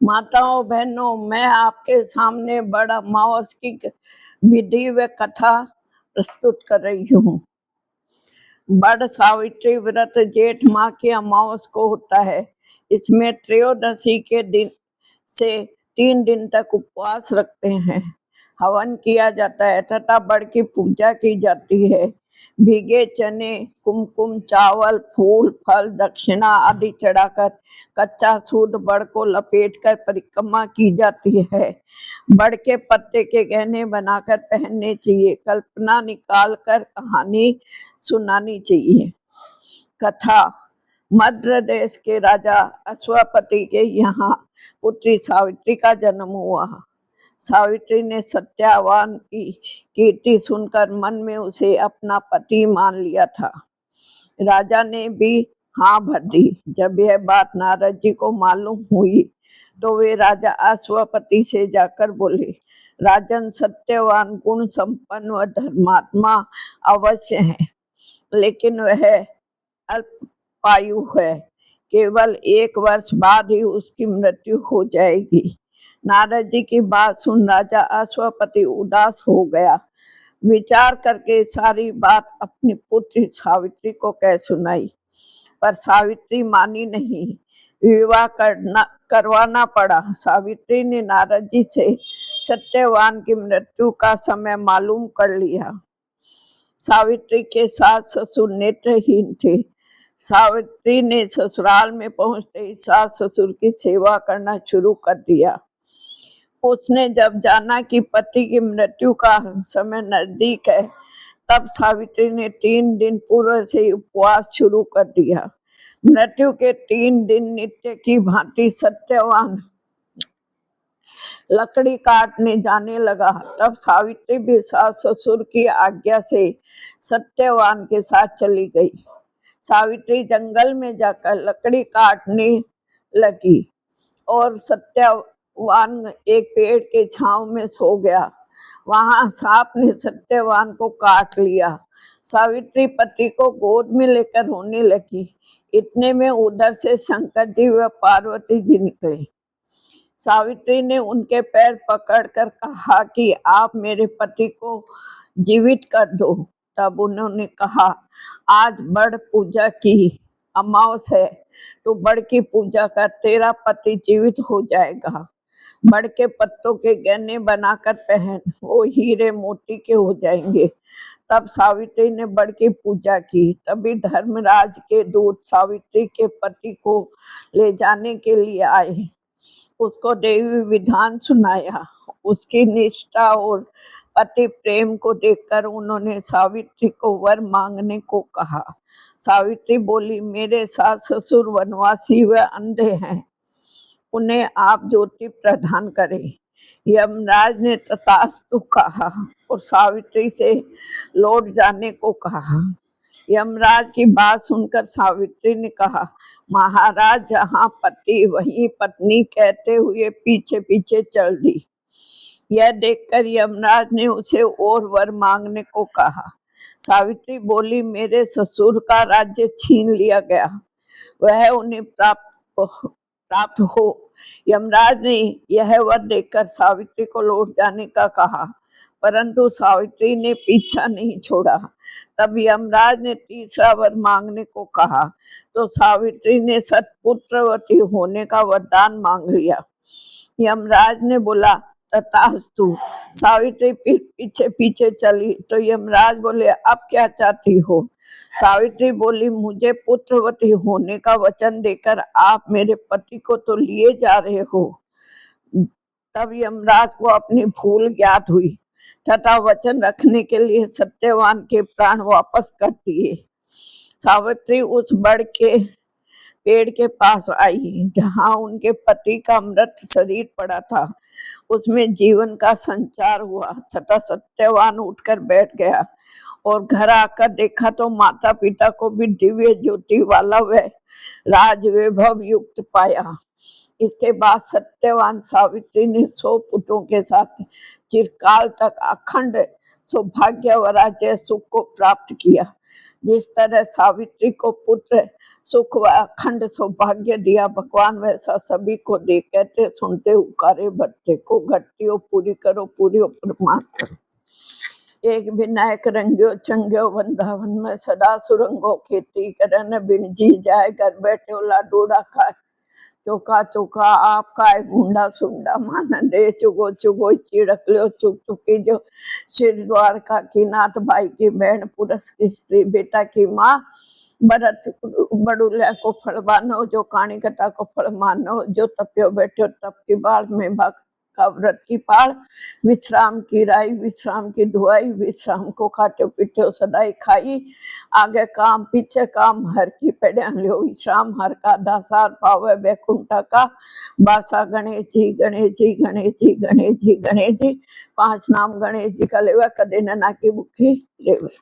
माताओं बहनों, मैं आपके सामने बड़ा अमावस की विधि व कथा प्रस्तुत कर रही हूँ। बड़ सावित्री व्रत जेठ माह की अमावस को होता है। इसमें त्रयोदशी के दिन से 3 दिन तक उपवास रखते हैं, हवन किया जाता है तथा बड़ की पूजा की जाती है। भीगे चने, कुमकुम, चावल, फूल, फल, दक्षिणा आदि चढ़ाकर कच्चा सूद बड़ को लपेटकर परिक्रमा की जाती है। बड़ के पत्ते के गहने बनाकर पहनने चाहिए। कल्पना निकालकर कहानी सुनानी चाहिए। कथा। मद्र देश के राजा अश्वपति के यहाँ पुत्री सावित्री का जन्म हुआ। सावित्री ने सत्यवान की कीर्ति सुनकर मन में उसे अपना पति मान लिया था। राजा ने भी हाँ भर दी। जब यह बात नारद जी को मालूम हुई तो वे राजा अश्वपति से जाकर बोले, राजन, सत्यवान गुण संपन्न व धर्मात्मा अवश्य है, लेकिन वह अल्पायु है। केवल 1 वर्ष बाद ही उसकी मृत्यु हो जाएगी। नारद जी की बात सुन राजा अश्वपति उदास हो गया। विचार करके सारी बात अपनी पुत्री सावित्री को कह सुनाई, पर सावित्री मानी नहीं। विवाह करवाना पड़ा। सावित्री ने नारद जी से सत्यवान की मृत्यु का समय मालूम कर लिया। सावित्री के सास ससुर नेत्रहीन थे। सावित्री ने ससुराल में पहुंचते ही सास ससुर की सेवा करना शुरू कर दिया। उसने जब जाना कि पति की मृत्यु का समय नजदीक है, तब सावित्री ने 3 दिन पूर्व से उपवास शुरू कर दिया। मृत्यु के 3 दिन नित्य की भांति सत्यवान लकड़ी काटने जाने लगा। तब सावित्री भी सास ससुर की आज्ञा से सत्यवान के साथ चली गई। सावित्री जंगल में जाकर लकड़ी काटने लगी और सत्यवान एक पेड़ के छांव में सो गया। वहां सांप ने सत्यवान को काट लिया। सावित्री पति को गोद में लेकर रोने लगी। इतने में उधर से शंकर जी व पार्वती जी निकले। सावित्री ने उनके पैर पकड़कर कहा कि आप मेरे पति को जीवित कर दो। तब उन्होंने कहा, आज बड़ पूजा की अमावस है, तो बड़ की पूजा कर, तेरा पति जीवित हो जाएगा। बड़ के पत्तों के गहने बनाकर पहन, वो हीरे मोती के हो जाएंगे। तब सावित्री ने बड़ की पूजा की। तभी धर्मराज के दूत सावित्री के पति को ले जाने के लिए आए। उसको देवी विधान सुनाया। उसकी निष्ठा और पति प्रेम को देखकर उन्होंने सावित्री को वर मांगने को कहा। सावित्री बोली, मेरे सास ससुर वनवासी व अंधे हैं, उन्हें आप ज्योति प्रदान करें। यमराज ने तथास्तु कहा और सावित्री से लौट जाने को कहा। यमराज की बात सुनकर सावित्री ने कहा, महाराज, जहाँ पति वहीं पत्नी कहते हुए पीछे पीछे चल दी। यह देखकर यमराज ने उसे और वर मांगने को कहा। सावित्री बोली, मेरे ससुर का राज्य छीन लिया गया, वह उन्हें प्राप्त हो। यमराज ने यह वर देकर सावित्री को लौट जाने का कहा, परंतु सावित्री ने पीछा नहीं छोड़ा। तब यमराज ने तीसरा वर मांगने को कहा, तो सावित्री ने सत्पुत्रवती होने का वरदान मांग लिया। यमराज ने बोला, तथास्तु। सावित्री फिर पीछे पीछे चली तो यमराज बोले, अब क्या चाहती हो? सावित्री बोली, मुझे पुत्रवती होने का वचन देकर आप मेरे पति को तो लिए जा रहे हो। तब यमराज को अपनी भूल ज्ञात हुई तथा वचन रखने के लिए सत्यवान के प्राण वापस कर दिए। सावित्री उस बड़ के पेड़ के पास आई जहां उनके पति का मृत शरीर पड़ा था। उसमें जीवन का संचार हुआ तथा सत्यवान उठकर बैठ गया और घर आकर देखा तो माता पिता को भी दिव्य ज्योति वाला व राज वैभव युक्त पाया। इसके बाद सत्यवान सावित्री ने 100 पुत्रों के साथ चिरकाल तक अखंड सौभाग्य व राज्य सुख को प्राप्त किया। जिस तरह सावित्री को पुत्र सुख व अखंड सौभाग्य दिया भगवान, वैसा सभी को दे। कहते सुनते उकारे भट्टे को, घट्टियों पूरी करो, पूरी प्रमाण करो। एक विनायक रंग्यो चंग्यो वृंदावन में, सदा सुरंगो खेती करन बिन जी जाए। घर बैठे लाडूड़ा खाए, चौका चौका आप खाए, भूंडा सुंडा मान दे। चुगो चुगो चिड़क लो, चुग चुकी जो सिर द्वारका की नाथ, भाई की बहन पुरस की स्त्री, बेटा की माँ, भरत बड़ुल्या को फल मानो, जो काणी कटा को फल मानो। जो तपियो बैठो तप की बाढ़ में भाग का व्रत की पाल, विश्राम की राई, विश्राम की ढुआई, विश्राम को खाटे पीटे सदाई खाई। आगे काम पीछे काम, हर की पेड़े लियो विश्राम। हर का दासार पावे बैकुंठा का बासा। गणेश जी गणेश जी गणेश जी गणेश जी गणेश जी, 5 नाम गणेश जी का लेवा, कदे न ना की भूखी लेवे।